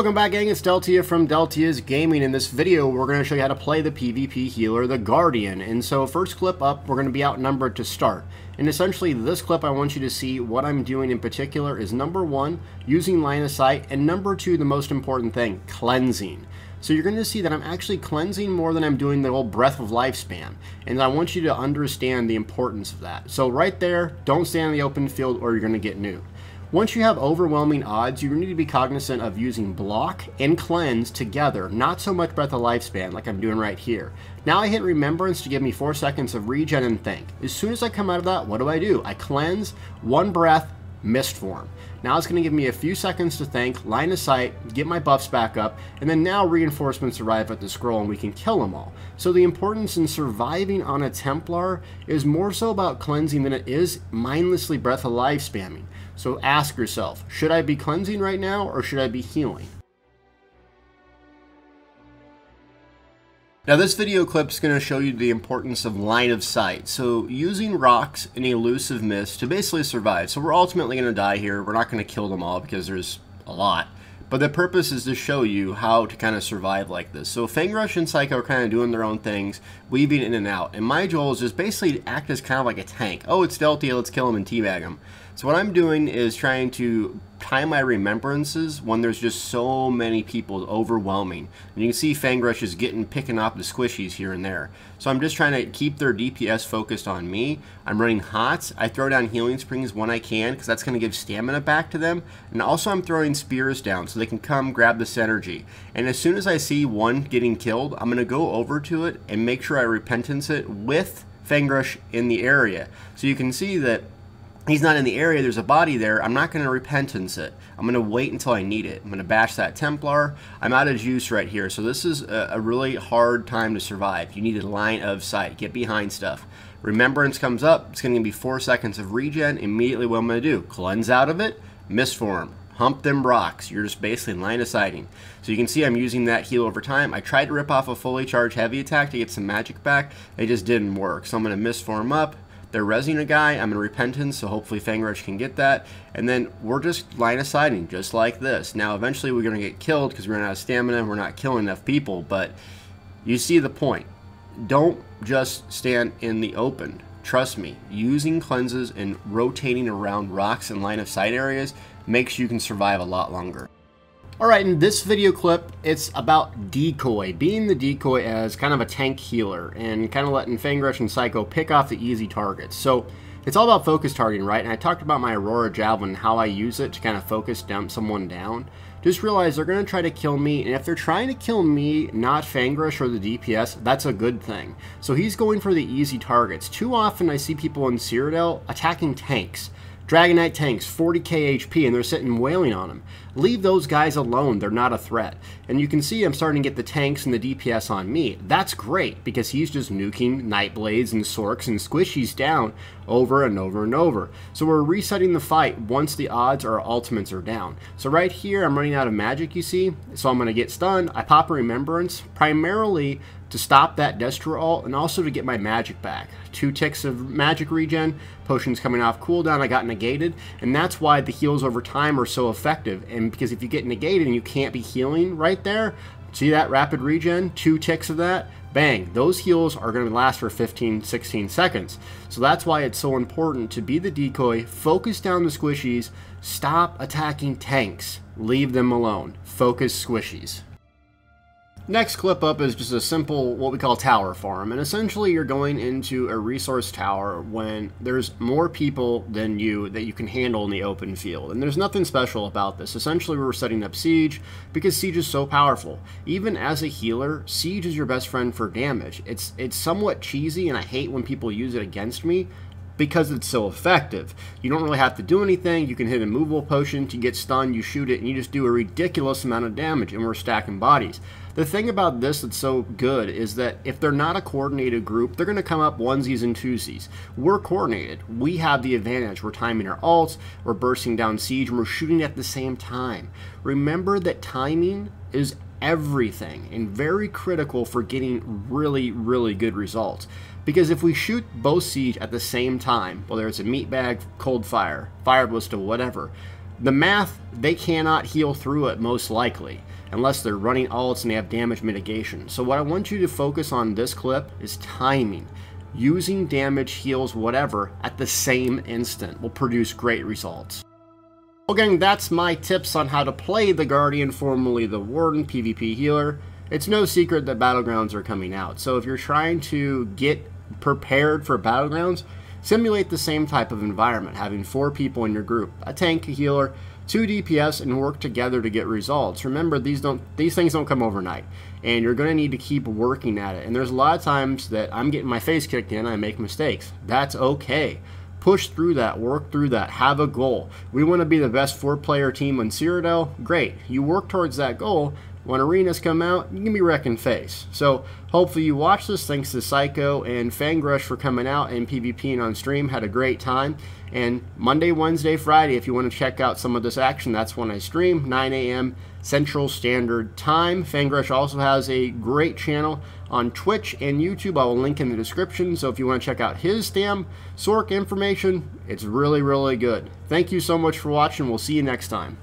Welcome back, gang. It's Deltia from Deltia's Gaming. In this video, we're going to show you how to play the PvP healer, the Guardian. And so, first clip up, we're going to be outnumbered to start. And essentially, this clip, I want you to see what I'm doing in particular is number one, using line of sight, and number two, the most important thing, cleansing. So you're going to see that I'm actually cleansing more than I'm doing the old breath of life spam. And I want you to understand the importance of that. So right there, don't stand in the open field or you're going to get nuked. Once you have overwhelming odds, you need to be cognizant of using block and cleanse together, not so much breath of lifespan like I'm doing right here. Now I hit remembrance to give me 4 seconds of regen and think. As soon as I come out of that, what do? I cleanse, one breath, mist form. Now it's going to give me a few seconds to think, line of sight, get my buffs back up, and then now reinforcements arrive at the scroll and we can kill them all. So the importance in surviving on a Templar is more so about cleansing than it is mindlessly breath of life spamming. So ask yourself, should I be cleansing right now or should I be healing? Now this video clip is going to show you the importance of line of sight. So using rocks in elusive mist to basically survive. So we're ultimately going to die here. We're not going to kill them all because there's a lot. But the purpose is to show you how to kind of survive like this. So Feng and Psycho are kind of doing their own things, weaving in and out. And my goal is just basically to act as kind of like a tank. Oh, it's Deltia, let's kill him and teabag him. So what I'm doing is trying to time my remembrances when there's just so many people, overwhelming. And you can see Feng is picking up the squishies here and there. So I'm just trying to keep their DPS focused on me. I'm running hots. I throw down healing springs when I can because that's going to give stamina back to them. And also I'm throwing spears down so they can come grab this energy. And as soon as I see one getting killed, I'm going to go over to it and make sure I repentance it with Feng in the area. So you can see that he's not in the area, there's a body there, I'm not going to repentance it. I'm going to wait until I need it. I'm going to bash that Templar. I'm out of juice right here, so this is a really hard time to survive. You need a line of sight. Get behind stuff. Remembrance comes up, it's going to be 4 seconds of regen. Immediately what I'm going to do, cleanse out of it, mist form. Hump them rocks. You're just basically line of sighting. So you can see I'm using that heal over time. I tried to rip off a fully charged heavy attack to get some magic back. It just didn't work. So I'm going to mist form up. They're rezzing a guy. I'm in repentance, so hopefully Feng can get that. And then we're just line of sighting, just like this. Now, eventually we're going to get killed because we ran out of stamina and we're not killing enough people. But you see the point. Don't just stand in the open. Trust me, using cleanses and rotating around rocks and line of sight areas makes you can survive a lot longer. Alright, in this video clip, it's about Decoy, being the Decoy as kind of a tank healer, and kind of letting Feng and Psycho pick off the easy targets. So, it's all about focus targeting, right? And I talked about my Aurora Javelin and how I use it to kind of focus someone down. Just realize they're going to try to kill me, and if they're trying to kill me, not Feng or the DPS, that's a good thing. So he's going for the easy targets. Too often I see people in Cyrodiil attacking tanks. Dragonite tanks, 40k HP, and they're sitting wailing on them. Leave those guys alone, they're not a threat. And you can see I'm starting to get the tanks and the DPS on me. That's great, because he's just nuking Nightblades and Sorcs and Squishies down over and over and over. So we're resetting the fight once the odds or ultimates are down. So right here, I'm running out of magic, you see. So I'm going to get stunned. I pop a Remembrance, primarily to stop that Destro ult, and also to get my magic back. 2 ticks of magic regen, potions coming off cooldown, I got negated, and that's why the heals over time are so effective. And because if you get negated and you can't be healing right there, see that rapid regen, 2 ticks of that, bang, those heals are going to last for 15, 16 seconds. So that's why it's so important to be the Decoy, focus down the squishies, stop attacking tanks, leave them alone, focus squishies. Next clip up is just a simple, what we call tower farm, and essentially you're going into a resource tower when there's more people than you that you can handle in the open field, and there's nothing special about this. Essentially we're setting up siege because siege is so powerful. Even as a healer, siege is your best friend for damage. It's somewhat cheesy, and I hate when people use it against me, because it's so effective. You don't really have to do anything. You can hit a movable potion to get stunned, you shoot it, and you just do a ridiculous amount of damage, and we're stacking bodies. The thing about this that's so good is that if they're not a coordinated group, they're going to come up onesies and twosies. We're coordinated. We have the advantage. We're timing our ults, we're bursting down siege, and we're shooting at the same time. Remember that timing is everything and very critical for getting really, really good results. Because if we shoot both siege at the same time, whether it's a meatbag, cold fire, fire ballista, whatever, the math, they cannot heal through it most likely. unless they're running ults and they have damage mitigation. So what I want you to focus on this clip is timing. Using damage, heals, whatever at the same instant will produce great results. Well, gang, that's my tips on how to play the Guardian, formerly the Warden PvP healer. It's no secret that Battlegrounds are coming out, so if you're trying to get prepared for Battlegrounds, simulate the same type of environment, having 4 people in your group, a tank, a healer, 2 DPS, and work together to get results. Remember, these things don't come overnight, and you're going to need to keep working at it. And there's a lot of times that I'm getting my face kicked in, I make mistakes. That's okay. Push through that, work through that, have a goal. We want to be the best 4-player team on Cyrodiil. Great. You work towards that goal. When arenas come out, you can be wrecking face. So hopefully you watch this. Thanks to Psycho and Feng for coming out and PvPing on stream. Had a great time. And Monday, Wednesday, Friday, if you want to check out some of this action, that's when I stream, 9 a.m. Central Standard Time. Feng also has a great channel on Twitch and YouTube. I will link in the description. So if you want to check out his Stam Sorc information, it's really, really good. Thank you so much for watching. We'll see you next time.